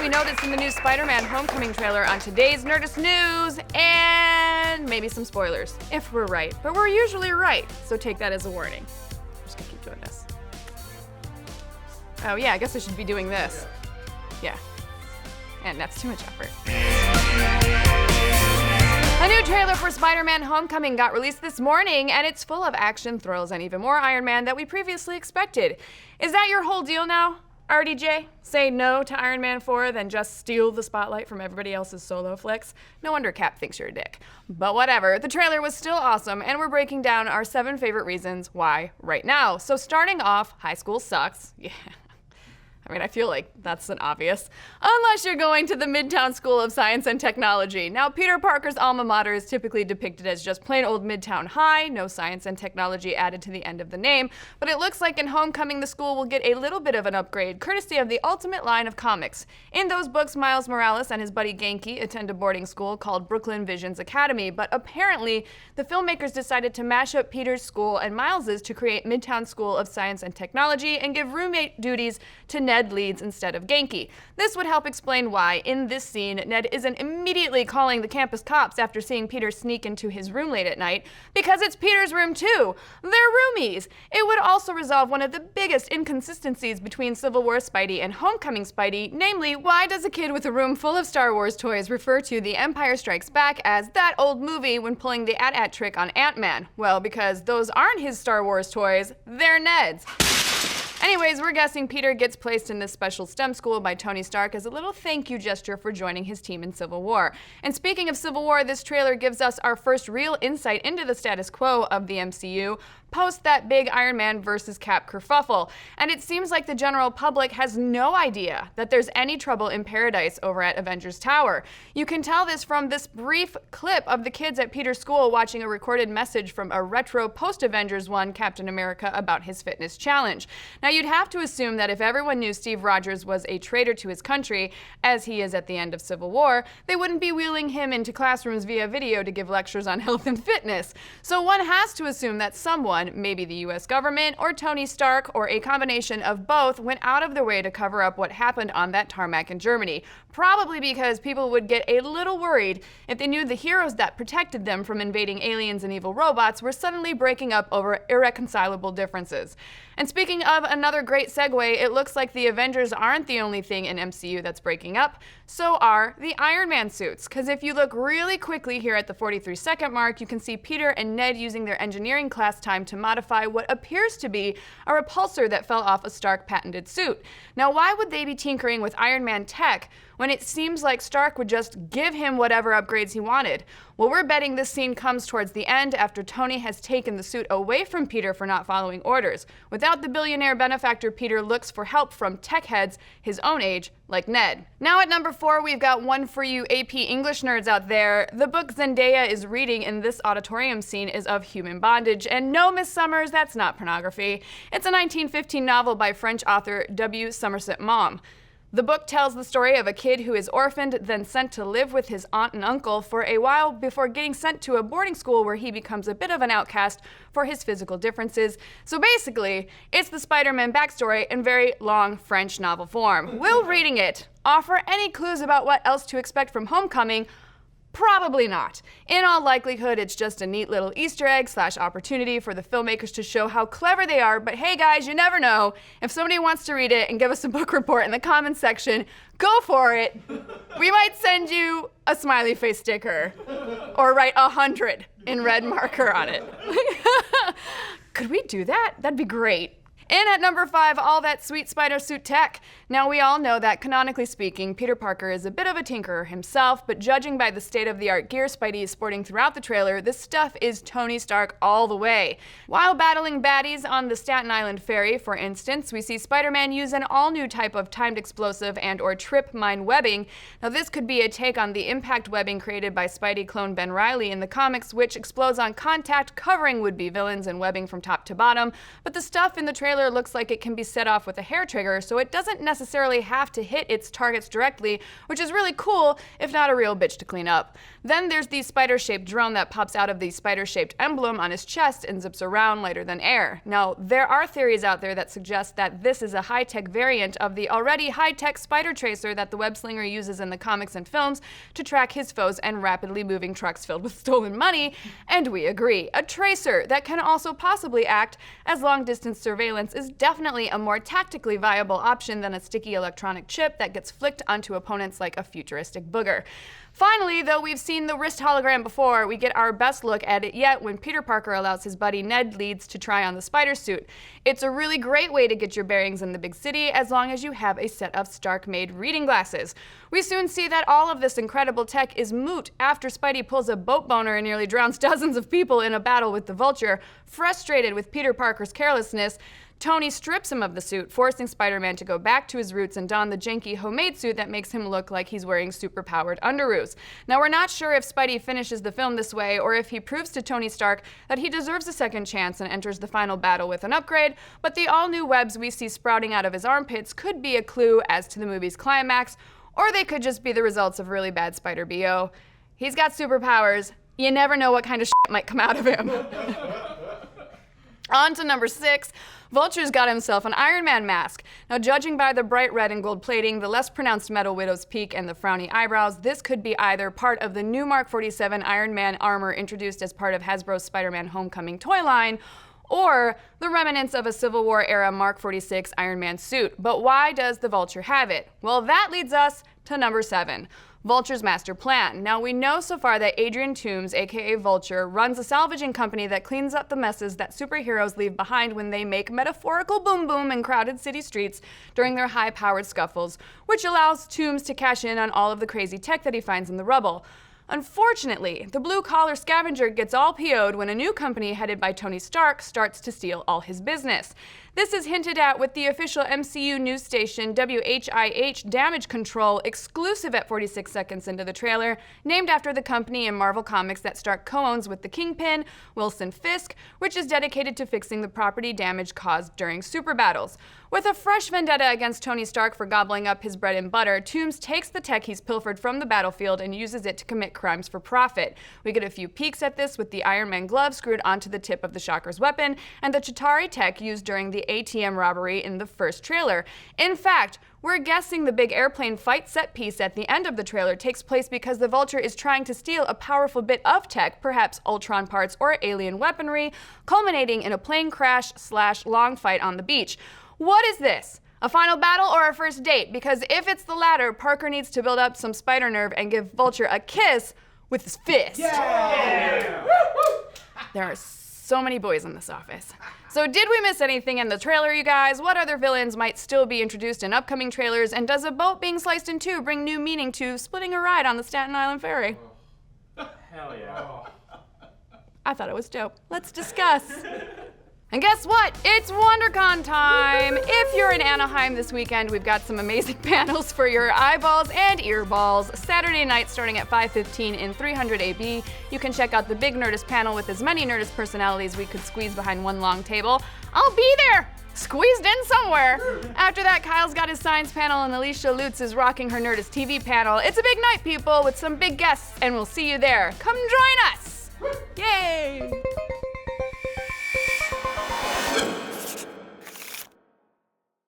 we noticed in the new Spider-Man Homecoming trailer on today's Nerdist News, and maybe some spoilers, if we're right. But we're usually right, so take that as a warning. I'm just gonna keep doing this. Oh yeah, I guess I should be doing this. Yeah. And that's too much effort. A new trailer for Spider-Man Homecoming got released this morning, and it's full of action, thrills, and even more Iron Man than we previously expected. Is that your whole deal now, RDJ? Say no to Iron Man 4, then just steal the spotlight from everybody else's solo flicks? No wonder Cap thinks you're a dick. But whatever, the trailer was still awesome, and we're breaking down our 7 favorite reasons why right now. So starting off, high school sucks. Yeah. I mean, I feel like that's an obvious. Unless you're going to the Midtown School of Science and Technology. Now, Peter Parker's alma mater is typically depicted as just plain old Midtown High, no science and technology added to the end of the name, but it looks like in Homecoming the school will get a little bit of an upgrade, courtesy of the Ultimate line of comics. In those books, Miles Morales and his buddy Genki attend a boarding school called Brooklyn Visions Academy, but apparently the filmmakers decided to mash up Peter's school and Miles's to create Midtown School of Science and Technology and give roommate duties to Ned Leeds instead of Genki. This would help explain why, in this scene, Ned isn't immediately calling the campus cops after seeing Peter sneak into his room late at night, because it's Peter's room too. They're roomies. It would also resolve one of the biggest inconsistencies between Civil War Spidey and Homecoming Spidey, namely, why does a kid with a room full of Star Wars toys refer to The Empire Strikes Back as that old movie when pulling the AT-AT trick on Ant-Man? Well, because those aren't his Star Wars toys, they're Ned's. Anyways, we're guessing Peter gets placed in this special STEM school by Tony Stark as a little thank you gesture for joining his team in Civil War. And speaking of Civil War, this trailer gives us our first real insight into the status quo of the MCU, post that big Iron Man versus Cap kerfuffle. And it seems like the general public has no idea that there's any trouble in paradise over at Avengers Tower. You can tell this from this brief clip of the kids at Peter's school watching a recorded message from a retro post-Avengers 1 Captain America about his fitness challenge. Now, you'd have to assume that if everyone knew Steve Rogers was a traitor to his country, as he is at the end of Civil War, they wouldn't be wheeling him into classrooms via video to give lectures on health and fitness. So one has to assume that someone, maybe the US government or Tony Stark or a combination of both, went out of their way to cover up what happened on that tarmac in Germany. Probably because people would get a little worried if they knew the heroes that protected them from invading aliens and evil robots were suddenly breaking up over irreconcilable differences. And speaking of another great segue, it looks like the Avengers aren't the only thing in MCU that's breaking up, so are the Iron Man suits. Because if you look really quickly here at the 43-second mark, you can see Peter and Ned using their engineering class time to modify what appears to be a repulsor that fell off a Stark patented suit. Now, why would they be tinkering with Iron Man tech when it seems like Stark would just give him whatever upgrades he wanted? Well, we're betting this scene comes towards the end after Tony has taken the suit away from Peter for not following orders. Without the billionaire benefactor, Peter looks for help from tech heads his own age, like Ned. Now at number 4, we've got one for you AP English nerds out there. The book Zendaya is reading in this auditorium scene is of human bondage, and no, Miss Summers, that's not pornography. It's a 1915 novel by French author W. Somerset Maugham. The book tells the story of a kid who is orphaned, then sent to live with his aunt and uncle for a while before getting sent to a boarding school where he becomes a bit of an outcast for his physical differences. So basically, it's the Spider-Man backstory in very long French novel form. Will reading it offer any clues about what else to expect from Homecoming? Probably not. In all likelihood, it's just a neat little Easter egg / opportunity for the filmmakers to show how clever they are, but hey guys, you never know. If somebody wants to read it and give us a book report in the comments section, go for it. We might send you a smiley face sticker or write 100 in red marker on it. Could we do that? That'd be great. And at number 5, all that sweet spider suit tech. Now, we all know that, canonically speaking, Peter Parker is a bit of a tinkerer himself, but judging by the state-of-the-art gear Spidey is sporting throughout the trailer, this stuff is Tony Stark all the way. While battling baddies on the Staten Island ferry, for instance, we see Spider-Man use an all-new type of timed explosive and/or trip mine webbing. Now, this could be a take on the impact webbing created by Spidey clone Ben Reilly in the comics, which explodes on contact, covering would-be villains and webbing from top to bottom, but the stuff in the trailer trailer looks like it can be set off with a hair trigger, so it doesn't necessarily have to hit its targets directly, which is really cool, if not a real bitch to clean up. Then there's the spider-shaped drone that pops out of the spider-shaped emblem on his chest and zips around lighter than air. Now, there are theories out there that suggest that this is a high-tech variant of the already high-tech spider tracer that the web-slinger uses in the comics and films to track his foes and rapidly moving trucks filled with stolen money, and we agree. A tracer that can also possibly act as long-distance surveillance is definitely a more tactically viable option than a sticky electronic chip that gets flicked onto opponents like a futuristic booger. Finally, though we've seen the wrist hologram before, we get our best look at it yet when Peter Parker allows his buddy Ned Leeds to try on the spider suit. It's a really great way to get your bearings in the big city as long as you have a set of Stark-made reading glasses. We soon see that all of this incredible tech is moot after Spidey pulls a boat boner and nearly drowns dozens of people in a battle with the Vulture. Frustrated with Peter Parker's carelessness, Tony strips him of the suit, forcing Spider-Man to go back to his roots and don the janky homemade suit that makes him look like he's wearing super-powered underoos. Now, we're not sure if Spidey finishes the film this way or if he proves to Tony Stark that he deserves a second chance and enters the final battle with an upgrade, but the all-new webs we see sprouting out of his armpits could be a clue as to the movie's climax, or they could just be the results of really bad Spider BO. He's got superpowers. You never know what kind of shit might come out of him. On to number 6. Vulture's got himself an Iron Man mask. Now, judging by the bright red and gold plating, the less pronounced metal widow's peak, and the frowny eyebrows, this could be either part of the new Mark 47 Iron Man armor introduced as part of Hasbro's Spider-Man Homecoming toy line, or the remnants of a Civil War-era Mark 46 Iron Man suit. But why does the Vulture have it? Well, that leads us to number 7. Vulture's master plan. Now, we know so far that Adrian Toomes, aka Vulture, runs a salvaging company that cleans up the messes that superheroes leave behind when they make metaphorical boom boom in crowded city streets during their high-powered scuffles, which allows Toomes to cash in on all of the crazy tech that he finds in the rubble. Unfortunately, the blue-collar scavenger gets all PO'd when a new company headed by Tony Stark starts to steal all his business. This is hinted at with the official MCU news station WHIH Damage Control, exclusive at 46 seconds into the trailer, named after the company in Marvel Comics that Stark co-owns with the Kingpin, Wilson Fisk, which is dedicated to fixing the property damage caused during super battles. With a fresh vendetta against Tony Stark for gobbling up his bread and butter, Toomes takes the tech he's pilfered from the battlefield and uses it to commit crimes for profit. We get a few peeks at this with the Iron Man glove screwed onto the tip of the Shocker's weapon and the Chitauri tech used during the ATM robbery in the first trailer. In fact, we're guessing the big airplane fight set piece at the end of the trailer takes place because the Vulture is trying to steal a powerful bit of tech, perhaps Ultron parts or alien weaponry, culminating in a plane crash / long fight on the beach. What is this? A final battle or a first date? Because if it's the latter, Parker needs to build up some spider nerve and give Vulture a kiss with his fist. Yeah! There are so many boys in this office. So did we miss anything in the trailer, you guys? What other villains might still be introduced in upcoming trailers? And does a boat being sliced in two bring new meaning to splitting a ride on the Staten Island Ferry? Hell yeah. I thought it was dope. Let's discuss. And guess what? It's WonderCon time! If you're in Anaheim this weekend, we've got some amazing panels for your eyeballs and earballs. Saturday night starting at 5:15 in 300 AB. You can check out the big Nerdist panel with as many Nerdist personalities we could squeeze behind one long table. I'll be there! Squeezed in somewhere. After that, Kyle's got his science panel and Alicia Lutz is rocking her Nerdist TV panel. It's a big night, people, with some big guests, and we'll see you there. Come join us! Yay!